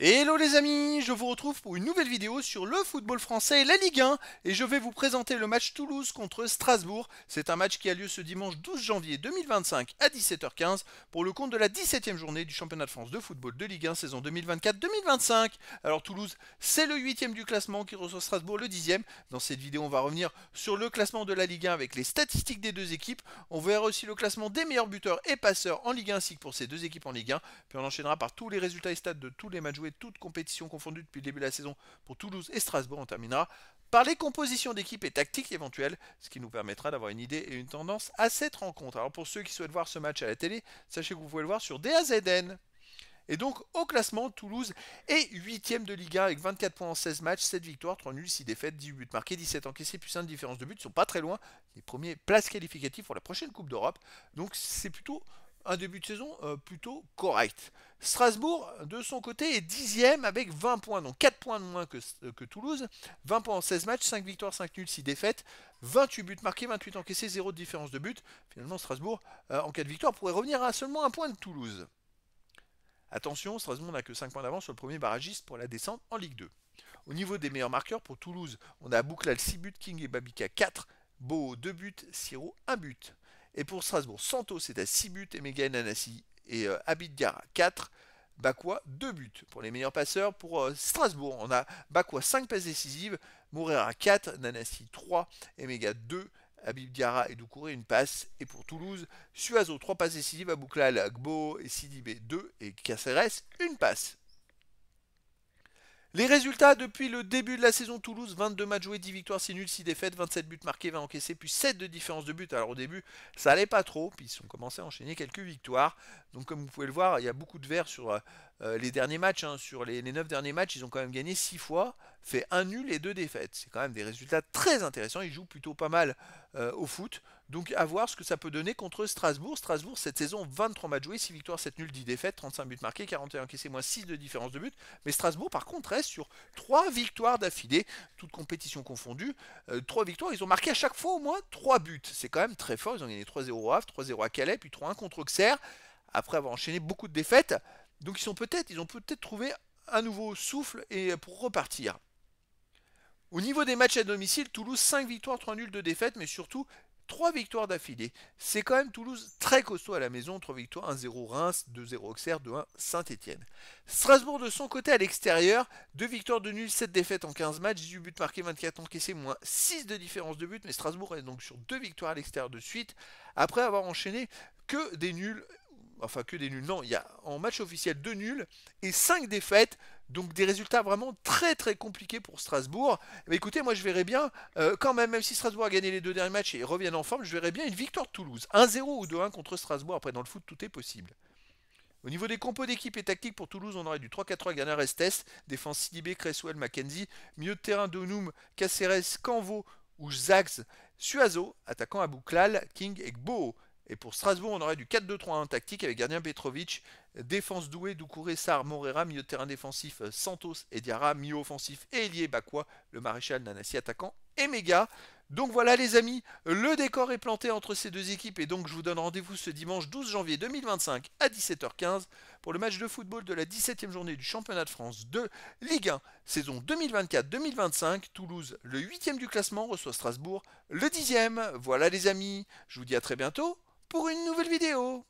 Hello les amis, je vous retrouve pour une nouvelle vidéo sur le football français et la Ligue 1 et je vais vous présenter le match Toulouse contre Strasbourg. C'est un match qui a lieu ce dimanche 12 janvier 2025 à 17h15 pour le compte de la 17e journée du championnat de France de football de Ligue 1 saison 2024-2025. Alors Toulouse, c'est le 8e du classement qui reçoit Strasbourg le 10e. Dans cette vidéo, on va revenir sur le classement de la Ligue 1 avec les statistiques des deux équipes. On verra aussi le classement des meilleurs buteurs et passeurs en Ligue 1 ainsi que pour ces deux équipes en Ligue 1. Puis on enchaînera par tous les résultats et stats de tous les matchs joués, toutes compétitions confondues depuis le début de la saison pour Toulouse et Strasbourg. On terminera par les compositions d'équipes et tactiques éventuelles, ce qui nous permettra d'avoir une idée et une tendance à cette rencontre. Alors pour ceux qui souhaitent voir ce match à la télé, sachez que vous pouvez le voir sur DAZN. Et donc au classement, Toulouse est 8ème de Ligue 1 avec 24 points en 16 matchs, 7 victoires, 3 nuls, 6 défaites, 18 buts marqués, 17 encaissés, plus 1 de différence de but. Ils ne sont pas très loin des premiers places qualificatives pour la prochaine Coupe d'Europe. Donc c'est plutôt un début de saison plutôt correct. Strasbourg, de son côté, est 10ème avec 20 points, donc 4 points de moins que Toulouse. 20 points en 16 matchs, 5 victoires, 5 nuls, 6 défaites, 28 buts marqués, 28 encaissés, 0 de différence de but. Finalement, Strasbourg, en cas de victoire, pourrait revenir à seulement un point de Toulouse. Attention, Strasbourg n'a que 5 points d'avance sur le premier barragiste pour la descente en Ligue 2. Au niveau des meilleurs marqueurs, pour Toulouse, on a Bouklal 6 buts, King et Babika 4, Beau 2 buts, Siro 1 but. Et pour Strasbourg, Santos est à 6 buts, Emega Nanasi et Abid Diarra 4, Bakwa 2 buts. Pour les meilleurs passeurs, pour Strasbourg, on a Bakwa 5 passes décisives, Moreira 4, Nanasi 3, Emega 2, Habib Diarra et Doucouré une passe. Et pour Toulouse, Suazo 3 passes décisives, Abouklal, Gbo et Sidibé 2 et Caceres une passe. Les résultats depuis le début de la saison: Toulouse, 22 matchs joués, 10 victoires, 6 nuls, 6 défaites, 27 buts marqués, 20 encaissés, puis 7 de différence de but. Alors au début, ça allait pas trop, puis ils ont commencé à enchaîner quelques victoires. Donc comme vous pouvez le voir, il y a beaucoup de verts sur les derniers matchs. Sur les 9 derniers matchs, ils ont quand même gagné 6 fois, fait 1 nul et 2 défaites. C'est quand même des résultats très intéressants. Ils jouent plutôt pas mal au foot. Donc à voir ce que ça peut donner contre Strasbourg. Strasbourg, cette saison, 23 matchs joués, 6 victoires, 7 nuls, 10 défaites, 35 buts marqués, 41 encaissés, moins 6 de différence de but. Mais Strasbourg, par contre, reste sur 3 victoires d'affilée, toutes compétitions confondues. 3 victoires, ils ont marqué à chaque fois au moins 3 buts. C'est quand même très fort. Ils ont gagné 3-0 à Havre, 3-0 à Calais, puis 3-1 contre Auxerre, après avoir enchaîné beaucoup de défaites. Donc ils ont peut-être trouvé un nouveau souffle et pour repartir. Au niveau des matchs à domicile, Toulouse 5 victoires, 3 nuls, 2 défaites, mais surtout 3 victoires d'affilée. C'est quand même Toulouse très costaud à la maison. 3 victoires, 1-0 Reims, 2-0 Auxerre, 2-1 Saint-Etienne. Strasbourg de son côté à l'extérieur, 2 victoires, 2 nuls, 7 défaites en 15 matchs, 18 buts marqués, 24 encaissés, moins 6 de différence de but. Mais Strasbourg est donc sur 2 victoires à l'extérieur de suite, après avoir enchaîné que des nuls. Enfin, que des nuls. Non, il y a en match officiel 2 nuls et 5 défaites. Donc des résultats vraiment très très compliqués pour Strasbourg. Mais écoutez, moi je verrais bien, quand même si Strasbourg a gagné les 2 derniers matchs et reviennent en forme, je verrais bien une victoire de Toulouse. 1-0 ou 2-1 contre Strasbourg. Après, dans le foot, tout est possible. Au niveau des compos d'équipe et tactique pour Toulouse, on aurait du 3-4-3 avec Garner Estes, défense Sidibé, Cresswell, Mackenzie, milieu de terrain Donum, Caceres, Canvo ou Zags, Suazo, attaquant Abouklal, King et Gbo. Et pour Strasbourg, on aurait du 4-2-3-1 tactique avec gardien Petrovic, défense Doué, Doucouré, Sar, Morera, milieu de terrain défensif Santos et Diarra, milieu offensif et ailier Bakwa, le maréchal Nanasi attaquant et Méga. Donc voilà les amis, le décor est planté entre ces deux équipes et donc je vous donne rendez-vous ce dimanche 12 janvier 2025 à 17h15 pour le match de football de la 17e journée du championnat de France de Ligue 1 saison 2024-2025. Toulouse, le 8e du classement, reçoit Strasbourg, le 10e. Voilà les amis, je vous dis à très bientôt pour une nouvelle vidéo.